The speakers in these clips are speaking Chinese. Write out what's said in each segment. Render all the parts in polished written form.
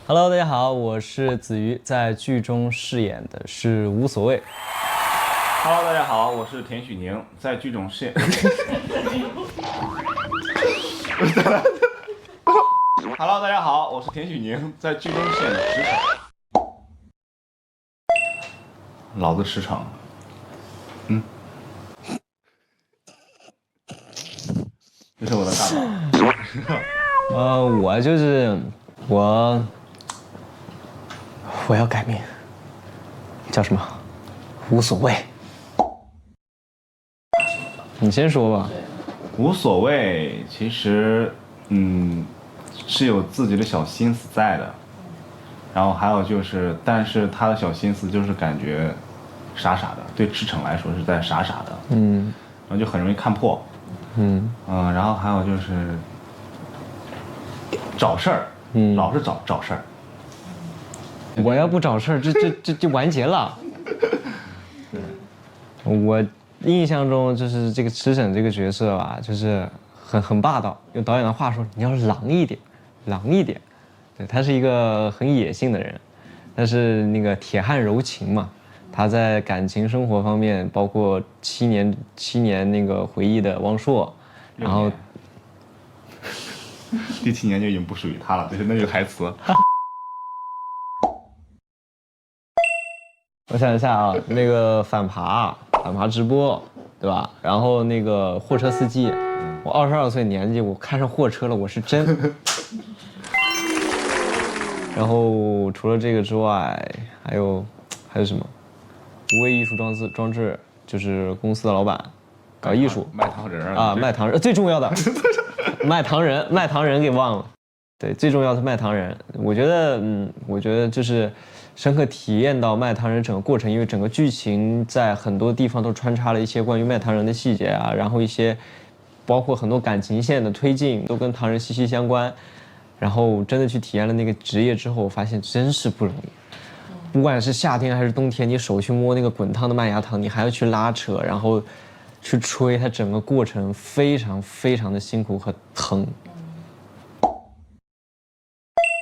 Hello， 大家好，我是子瑜，在剧中饰演的是无所谓。Hello， 大家好，我是田许宁，在剧中饰演。Hello， 大家好，我是田许宁，在剧中饰演的驰骋。老子驰骋。这是我的大脑。我就是我要改名，叫什么？无所谓。你先说吧。无所谓，其实，是有自己的小心思在的。然后还有就是，但是他的小心思就是感觉傻傻的，对驰骋来说是在傻傻的，然后就很容易看破，然后还有就是找事儿，老是找事儿。我要不找事儿，这就完结了。我印象中就是这个驰骋这个角色吧，就是很霸道。用导演的话说，你要狼一点，狼一点。对，他是一个很野性的人，但是那个铁汉柔情嘛，他在感情生活方面，包括七年那个回忆的汪硕，然后第7年就已经不属于他了，就是那句台词。我想一下啊，那个反扒直播，对吧？然后那个货车司机，我22岁年纪，我看上货车了，我是真。然后除了这个之外，还有什么？无畏艺术装置，就是公司的老板，搞艺术，卖糖人啊，卖糖人最重要的，卖糖人给忘了。对，最重要的是卖糖人。我觉得就是深刻体验到卖糖人整个过程，因为整个剧情在很多地方都穿插了一些关于卖糖人的细节啊，然后一些包括很多感情线的推进都跟糖人息息相关。然后真的去体验了那个职业之后，我发现真是不容易。不管是夏天还是冬天，你手去摸那个滚烫的麦芽糖，你还要去拉扯，然后去吹，它整个过程非常非常的辛苦和疼。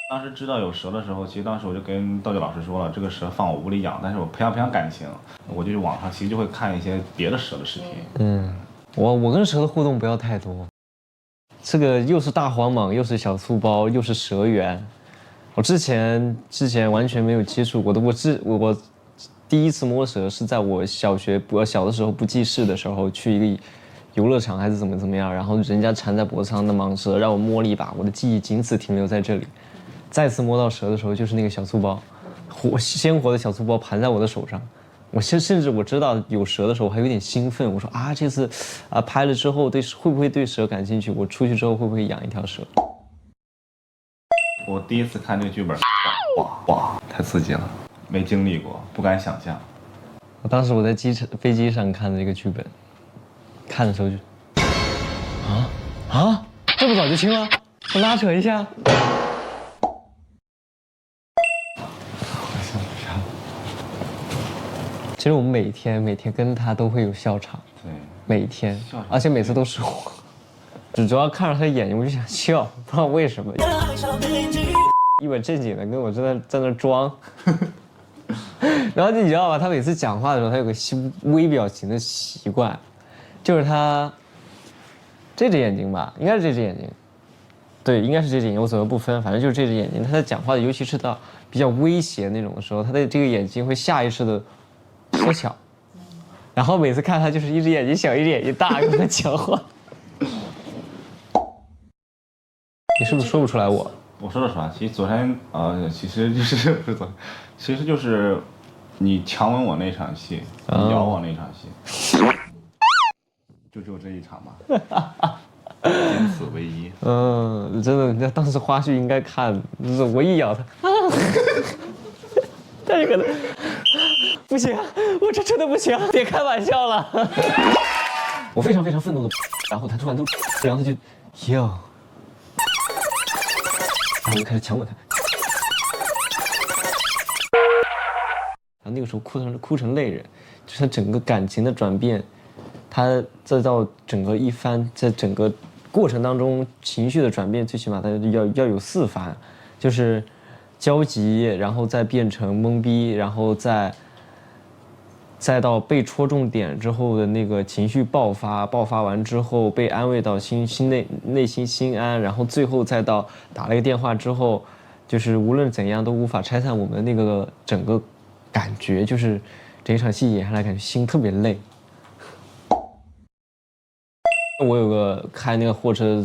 当时知道有蛇的时候，其实当时我就跟道具老师说了，这个蛇放我屋里养，但是我培养感情，我就去网上其实就会看一些别的蛇的视频。我跟蛇的互动不要太多。这个又是大黄蟒，又是小粗胞，又是蛇园，我之前完全没有接触过的。我第一次摸蛇是在我小的时候不记事的时候，去一个游乐场还是怎么样，然后人家缠在脖子上的蟒蛇让我摸了一把，我的记忆仅此停留在这里。再次摸到蛇的时候，就是那个小粗胞，鲜活的小粗胞盘在我的手上。我甚至我知道有蛇的时候，我还有点兴奋。我说啊，这次拍了之后会不会对蛇感兴趣？我出去之后会不会养一条蛇？我第一次看这个剧本，哇，太刺激了，没经历过，不敢想象。当时我在飞机上看的这个剧本，看的时候就这么早就清了？我拉扯一下。其实我们每天跟他都会有笑场，对，每天，而且每次都是我，主要看着他的眼睛我就想笑，不知道为什么，一本正经的跟我在那装，然后你知道吧，他每次讲话的时候，他有个微表情的习惯，就是他这只眼睛吧，应该是这只眼睛，对，应该是这只眼睛，我左右不分，反正就是这只眼睛，他在讲话的，尤其是到比较威胁那种的时候，他的这个眼睛会下意识的缩小，然后每次看他就是一只眼睛小，一只眼睛大，跟他讲话。你是不是说不出来我？我说得出来。其实昨天其实就是不是昨天，其实就是你强吻我那场戏，你咬我那场戏，就只有这一场吧。仅此唯一。真的，那当时花絮应该看，就是我一咬他，他就可能不行，我这真的不行，别开玩笑了。我非常非常愤怒的，然后他突然然后他就哟，然后就开始强吻他，然后那个时候哭成泪人，就是他整个感情的转变，他再到整个一番，在整个过程当中情绪的转变，最起码他要有4番，就是焦急，然后再变成懵逼，然后再到被戳中点之后的那个情绪爆发，爆发完之后被安慰到内心心安，然后最后再到打了一个电话之后，就是无论怎样都无法拆散我们的那个整个感觉，就是整一场戏演下来感觉心特别累。我有个开那个货车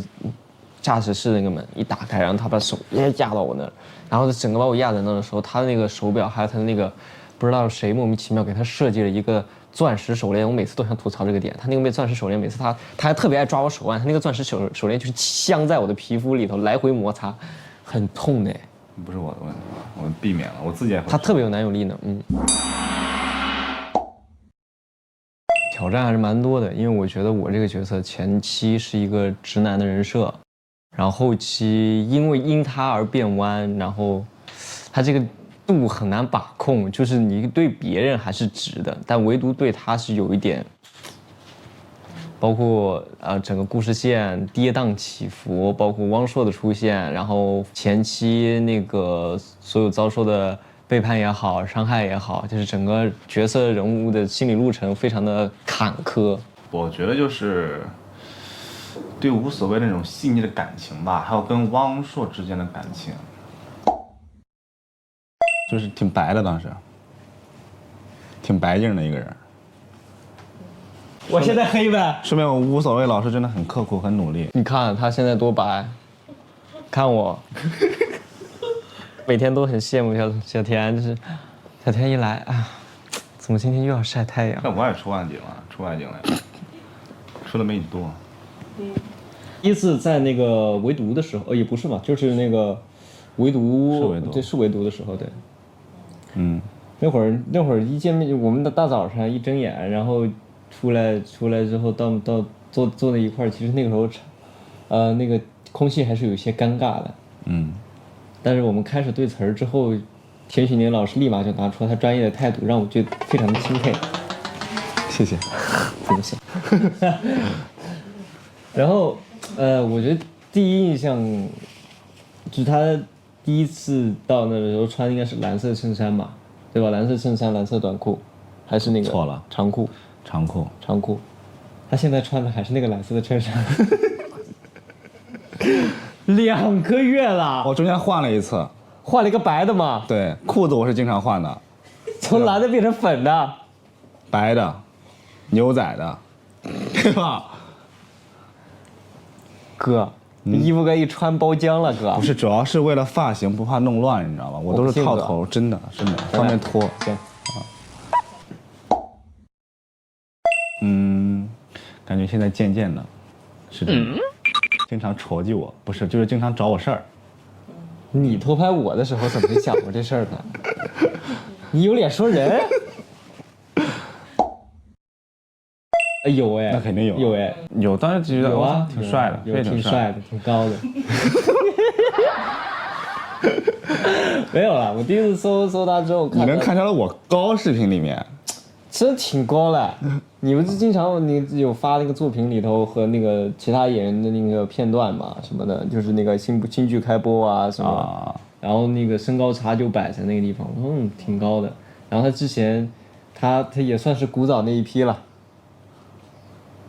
驾驶室那个门一打开，然后他把手压到我那儿，然后整个把我压在那儿的时候，他的那个手表还有他的那个不知道谁莫名其妙给他设计了一个钻石手链，我每次都想吐槽这个点。他那个钻石手链，每次他还特别爱抓我手腕，他那个钻石手链就是镶在我的皮肤里头来回摩擦，很痛的。不是我的问题，我避免了，我自己也会。他特别有男友力呢，挑战还是蛮多的，因为我觉得我这个角色前期是一个直男的人设，然后后期因他而变弯，然后他这个度很难把控，就是你对别人还是直的，但唯独对他是有一点，包括整个故事线跌宕起伏，包括汪硕的出现，然后前期那个所有遭受的背叛也好，伤害也好，就是整个角色人物的心理路程非常的坎坷。我觉得就是对无所谓那种细腻的感情吧，还有跟汪硕之间的感情，就是挺白的，当时挺白净的一个人。我现在黑呗？说明我无所谓老师真的很刻苦很努力。你看他现在多白，看我。每天都很羡慕小田，就是小田一来啊，怎么今天又要晒太阳？那我也出外景了，出外景了，出的没你多。第一次在那个围读的时候，也不是嘛，就是那个围读，对，是围读的时候，对。那会儿一见面，我们的大早上一睁眼，然后出来之后到坐在一块儿，其实那个时候，那个空气还是有一些尴尬的。但是我们开始对词儿之后，田许宁老师立马就拿出他专业的态度，让我觉得非常的钦佩。谢谢。不是。然后，我觉得第一印象，就是他第一次到那的时候穿应该是蓝色衬衫吧，对吧？蓝色衬衫、蓝色短裤，还是那个？错了，长裤。长裤。他现在穿的还是那个蓝色的衬衫。2个月了，我中间换了一次，换了一个白的嘛。对，裤子我是经常换的，从蓝的变成粉的，白的，牛仔的，对吧？哥，衣服该一穿包浆了，哥。不是，主要是为了发型不怕弄乱，你知道吗？我都是套头，真的，方便脱。行。感觉现在渐渐的，是这样。经常戳击我，不是，就是经常找我事儿。你偷拍我的时候怎么没讲过这事儿呢？你有脸说人？有哎，那肯定有，有哎，有，当时觉得哇，挺帅的，有挺帅的，挺高的。没有啦，我第一次搜他之后看，你能看出来我高视频里面，真挺高了。你不是经常你有发那个作品里头和那个其他演员的那个片段嘛什么的，就是那个新剧开播啊什么，然后那个身高差就摆在那个地方，挺高的。然后他之前，他也算是古早那一批了。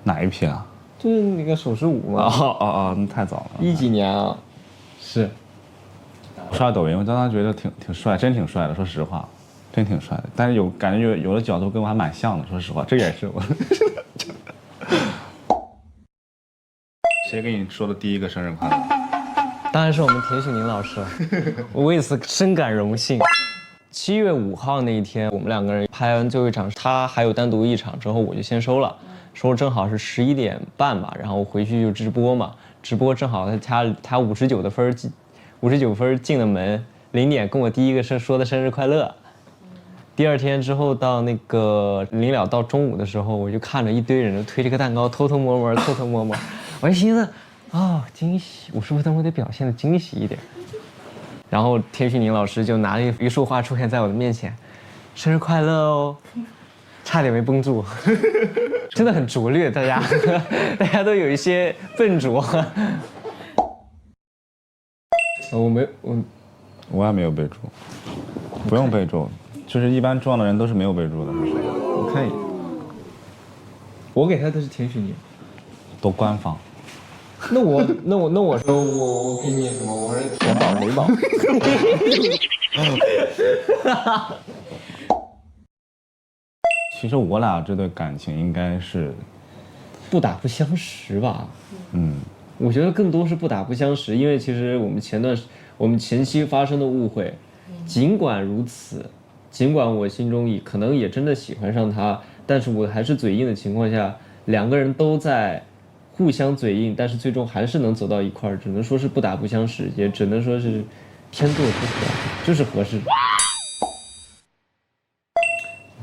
哪一批啊？就是那个手势舞嘛。那太早了。10几年啊。是。刷抖音，我当时觉得挺帅，真挺帅的，说实话。真挺帅的，但是感觉有的角度跟我还蛮像的，说实话，这也是我。谁给你说的第一个生日快乐？当然是我们田许宁老师了，我为此深感荣幸。7月5号那一天，我们2个人拍完最后一场，他还有单独一场之后，我就先收了，收正好是11点半吧，然后回去就直播嘛，直播正好他59分进了门，0点跟我第一个说的生日快乐。第2天之后到那个临了到中午的时候，我就看着一堆人推这个蛋糕，偷偷摸摸，我就寻思，惊喜，我是不是等会得表现的惊喜一点？然后田许宁老师就拿了一束花出现在我的面前，生日快乐哦，差点没绷住，真的很拙劣，大家都有一些笨拙。我也没有备注，不用备注，就是一般撞的人都是没有备注的。我看一眼，我给他的是田许宁，都官方。那我说我给你什么？我是填宝没宝。其实我俩这对感情应该是不打不相识吧？嗯，我觉得更多是不打不相识，因为其实我们前期发生的误会，尽管如此，尽管我心中可能也真的喜欢上他，但是我还是嘴硬的情况下，两个人都在互相嘴硬，但是最终还是能走到一块儿，只能说是不打不相识，也只能说是天作之合，就是合适。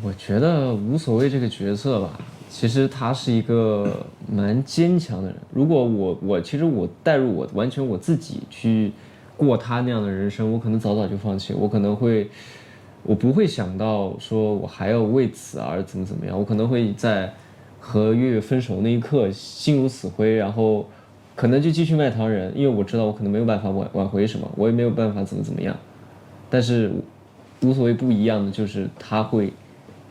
我觉得无所谓这个角色吧，其实他是一个蛮坚强的人。如果其实我带入完全我自己去过他那样的人生，我可能早早就放弃，我不会想到说我还要为此而怎么样，我可能会在和月月分手那一刻心如死灰，然后可能就继续卖糖人，因为我知道我可能没有办法挽回什么，我也没有办法怎么样，但是无所谓不一样的就是他会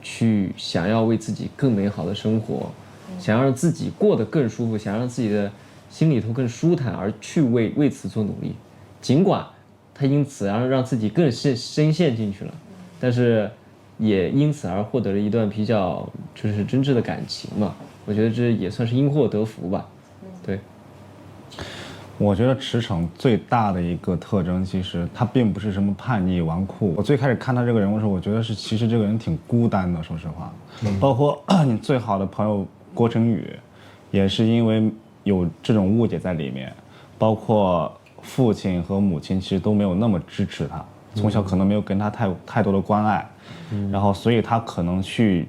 去想要为自己更美好的生活，想要让自己过得更舒服，想让自己的心里头更舒坦，而去为此做努力。尽管他因此而让自己更深陷进去了，但是也因此而获得了一段比较就是真挚的感情嘛。我觉得这也算是因祸得福吧。对。我觉得驰骋最大的一个特征，其实他并不是什么叛逆纨绔。我最开始看他这个人物的时候，我觉得其实这个人挺孤单的，说实话。包括你最好的朋友郭成宇，也是因为有这种误解在里面。包括父亲和母亲其实都没有那么支持他，从小可能没有跟他太多的关爱，然后所以他可能去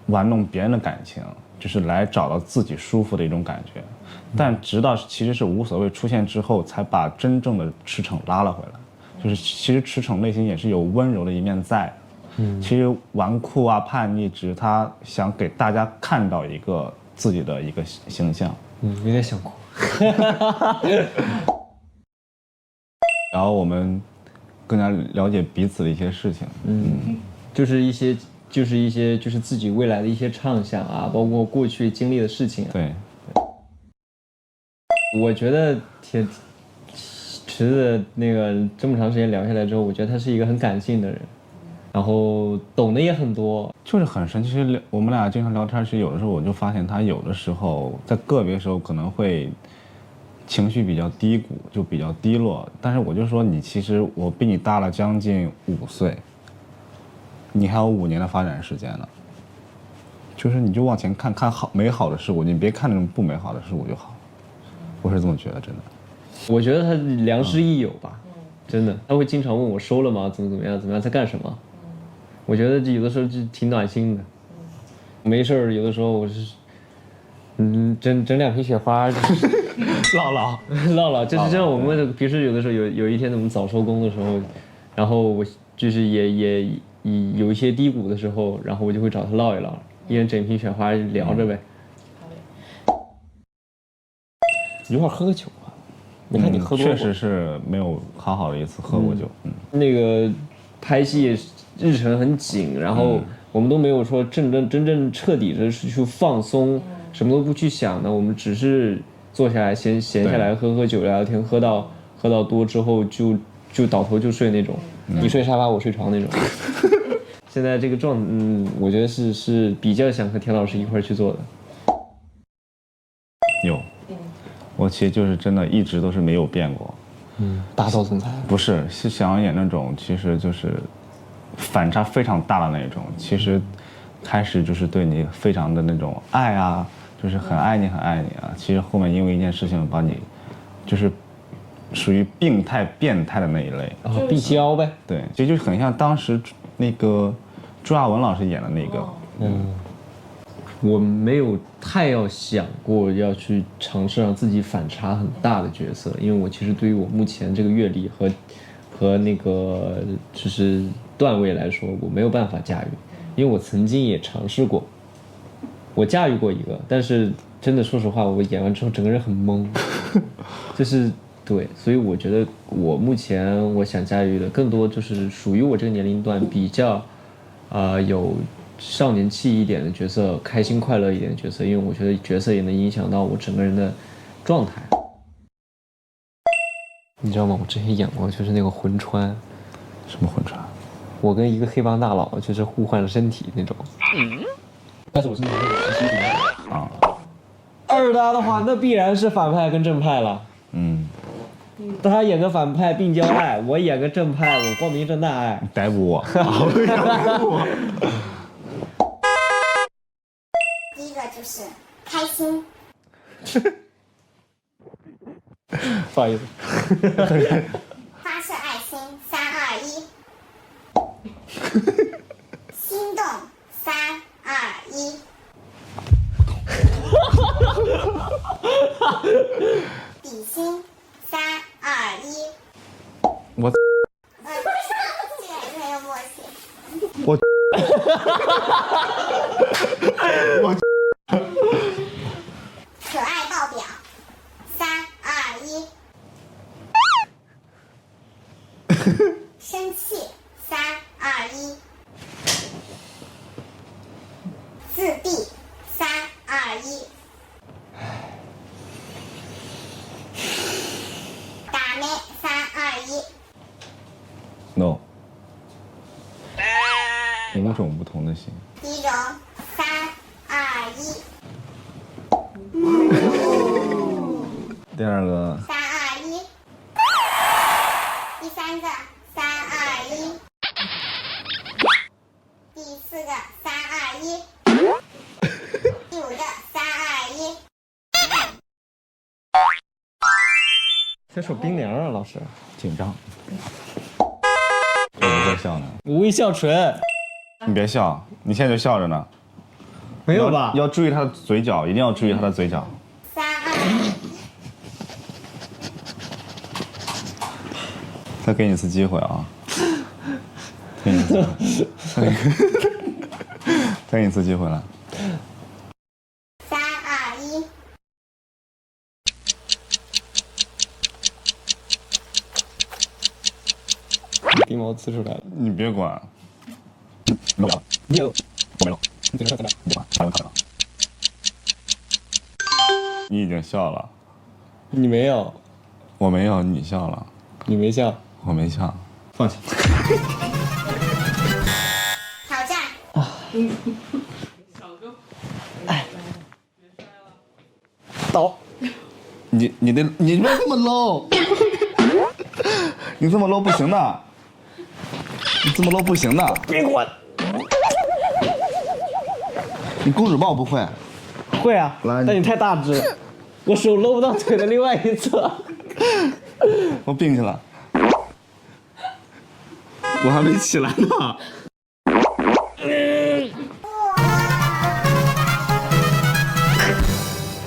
玩弄别人的感情，就是来找到自己舒服的一种感觉。但直到其实是无所谓出现之后，才把真正的驰骋拉了回来。就是其实驰骋内心也是有温柔的一面在。其实纨绔啊、叛逆，只是他想给大家看到一个自己的一个形象。有点想哭。然后我们更加了解彼此的一些事情。就是一些就是自己未来的一些畅想啊，包括过去经历的事情啊。对。我觉得池子那个这么长时间聊下来之后，我觉得他是一个很感性的人，然后懂得也很多，就是很神奇。其实我们俩经常聊天，其实有的时候我就发现他有的时候在个别时候可能会情绪比较低谷，就比较低落。但是我就说你其实我比你大了将近5岁，你还有5年的发展时间呢。就是你就往前看看好美好的事物，你别看那种不美好的事物就好。我是这么觉得，真的。我觉得他良师益友吧，真的，他会经常问我收了吗？怎么样，在干什么？我觉得有的时候就挺暖心的。没事儿，有的时候我是，整2瓶雪花，唠，就是这样。我们平时有的时候有一天我们早收工的时候，然后我就是也有一些低谷的时候，然后我就会找他唠一唠，一人整瓶雪花聊着呗。一会儿喝个酒吧，你看你喝多了。确实是没有好好的一次喝过酒。那个拍戏日程很紧，然后我们都没有说真正彻底的去放松，什么都不去想的，我们只是坐下来闲下来喝酒聊天，喝到多之后就倒头就睡那种，你睡沙发我睡床那种。现在这个我觉得是比较想和田老师一块去做的。有。我其实就是真的一直都是没有变过。霸道总裁不是想要演那种其实就是反差非常大的那种。其实开始就是对你非常的那种爱啊，就是很爱你啊。其实后面因为一件事情把你就是属于病态变态的那一类啊，碧娇呗。对，其实就很像当时那个朱亚文老师演的那个。我没有太要想过要去尝试让自己反差很大的角色，因为我其实对于我目前这个阅历和那个就是段位来说，我没有办法驾驭，因为我曾经也尝试过，我驾驭过一个，但是真的说实话，我演完之后整个人很懵，就是对，所以我觉得我目前我想驾驭的更多就是属于我这个年龄段比较，有少年气一点的角色，开心快乐一点的角色，因为我觉得角色也能影响到我整个人的状态。你知道吗？我之前演过，就是那个魂穿，什么魂穿？我跟一个黑帮大佬就是互换了身体那种。但是我是那种实习生啊。二搭的话，那必然是反派跟正派了。他演个反派并交爱，我演个正派，我光明正大爱。逮捕我！第一个就是开心，不好意思。发射爱心，3、2、1，心动，3、2、1。比心，3、2、1。我这个还是很有默契。我可爱爆表，3、2、1。生气，3、2、1。自闭，3、2、1。打咩，3、2、1。 no， 5种不同的心。第一种，3、2、1。第二个3、2、1。第三个，3、2、1。第四个，3、2、1。第五个，3、2、1。这首冰凉啊，老师。紧张，我不在笑呢。我微笑唇。你别笑，你现在就笑着呢。没有吧？要注意他的嘴角，一定要注意他的嘴角。 3、2、1。再给你一次机会啊！给你一次机会，再给你一次机会来。 3、2、1。鼻毛呲出来了。你别管，没有，你有。我没有，你嘴上在哪？你别管，查看了。你已经笑了，你没有，我没有，你笑了，你没笑。我没笑。放弃。挑战。倒。你别这么 low， 你这么 low 不行的，你这么 low 不行的。别管。你公主抱不会？会啊，来但你太大只了，我手搂不到腿的另外一侧。我病去了，我还没起来呢。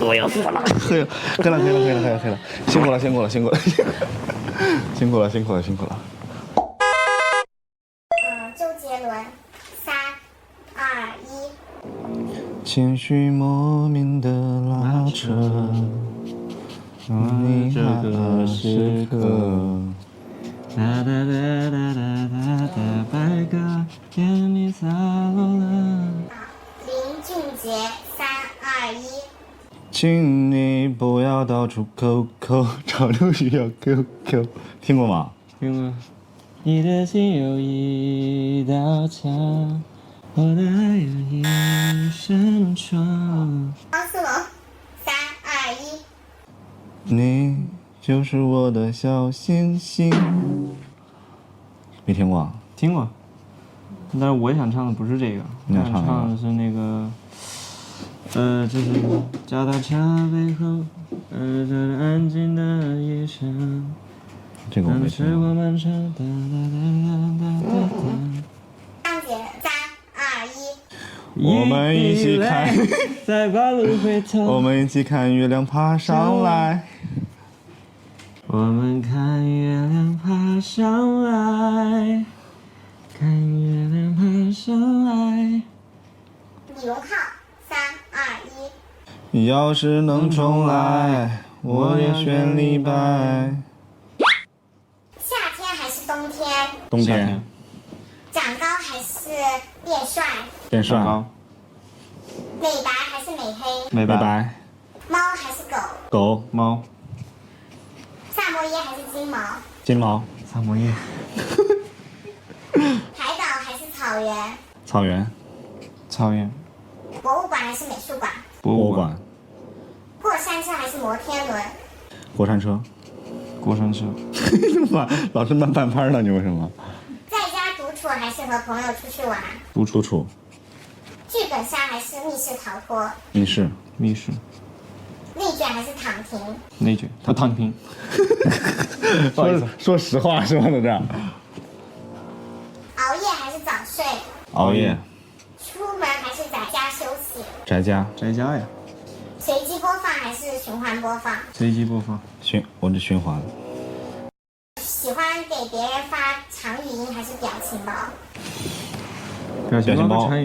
我要死了。黑了，黑了，黑了，黑了，黑了，黑了，辛苦了，辛苦了，辛苦了，辛苦了，辛苦了，辛苦了。周杰伦，3、2、1。情绪莫名的拉扯，你这个时刻。哒哒哒哒哒哒，白鸽给你洒落了。林俊杰，3、2、1。请你不要到处抠抠，找路需要 QQ， 听过吗？听过。你的心有一道墙，我的爱有一扇窗。张思龙，3、2、1。你就是我的小星星。没听过？听过，但是我想唱的不是这个，我想唱的是那个，就是脚踏车背后，这安静的夜深。这个我没听过。漫长，哒哒哒哒哒哒。张杰，3、2、1。我们一起看，在半路回头。我们一起看月亮爬上来。我们看月亮爬上来，看月亮爬上来。李荣浩，3、2、1。要是能重来，我也选李白。冬天。长高还是变帅？变帅。美白还是美黑？美白。猫还是狗？狗。猫。萨摩耶还是金毛？金毛。萨摩耶。海岛还是草原？草原。草原。博物馆还是美术馆？博物馆。过山车还是摩天轮？过山车。过山车。老是慢半拍呢，你为什么？在家独处还是和朋友出去玩？独处。剧本杀还是密室逃脱？密室。密室。内卷还是躺平？内卷。他躺平。不好意思。说实话是吗？都这样。熬夜还是早睡？熬夜。出门还是在家休息？宅家。宅家呀。随机播放还是循环播放？随机播放。我是循环。喜欢给别人发长语音还是表情包？表情包和长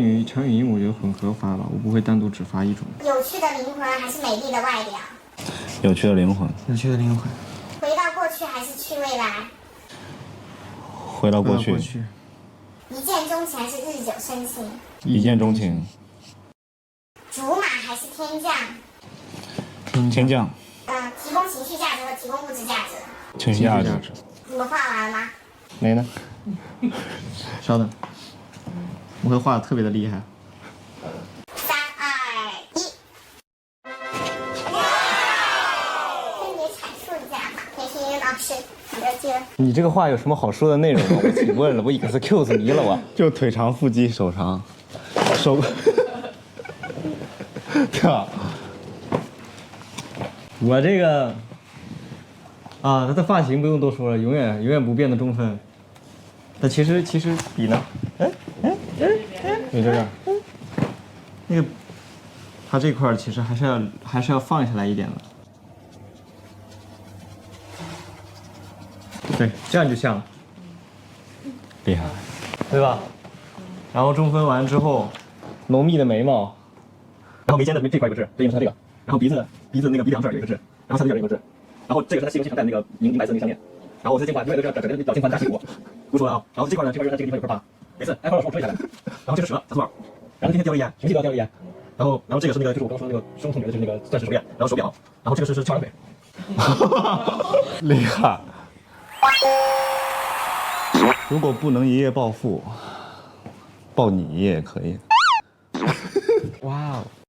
语音我觉得混合发吧，我不会单独只发一种。有趣的灵魂还是美丽的外表？有趣的灵魂。有趣的灵魂。回到过去还是去未来？回到过去。一见钟情还是日久生情？一见钟情。竹马还是天降？天降。提供情绪价值和提供物质价值。情绪价值。你们画完了吗？没呢。稍等，我会画的特别的厉害。3、2、1，分别阐述一下吧。培训老师，你的这个。你这个话有什么好说的内容吗？我请问了，我 excuse me 了我。就腿长腹肌手长，对吧？我这个啊，他的发型不用多说了，永远不变的中分。但其实笔呢？你这个，那个，他这块其实还是要放下来一点的。对，这样就像了，厉害，对吧？然后中分完之后，浓密的眉毛，然后眉间的这块有个痣，对应是它这个，然后鼻子那个鼻梁这儿有一个痣，然后下颚有一个痣，然后这个是他西游记上戴的那个银白色的那个项链，然后我最近把另外一个整个表情包加幸福，不说了啊。然后这块呢，这边这个地方有个疤，没事，挨块老师我遮一下来。然后这是蛇，小兔宝，然后今天掉了一眼，全系都要掉了一眼。然后这个是那个就是我刚说的那个胸痛觉的就是那个钻石手链，然后手表，然后这个是翘二腿。厉害。如果不能一夜暴富，抱你一夜也可以。哇哦。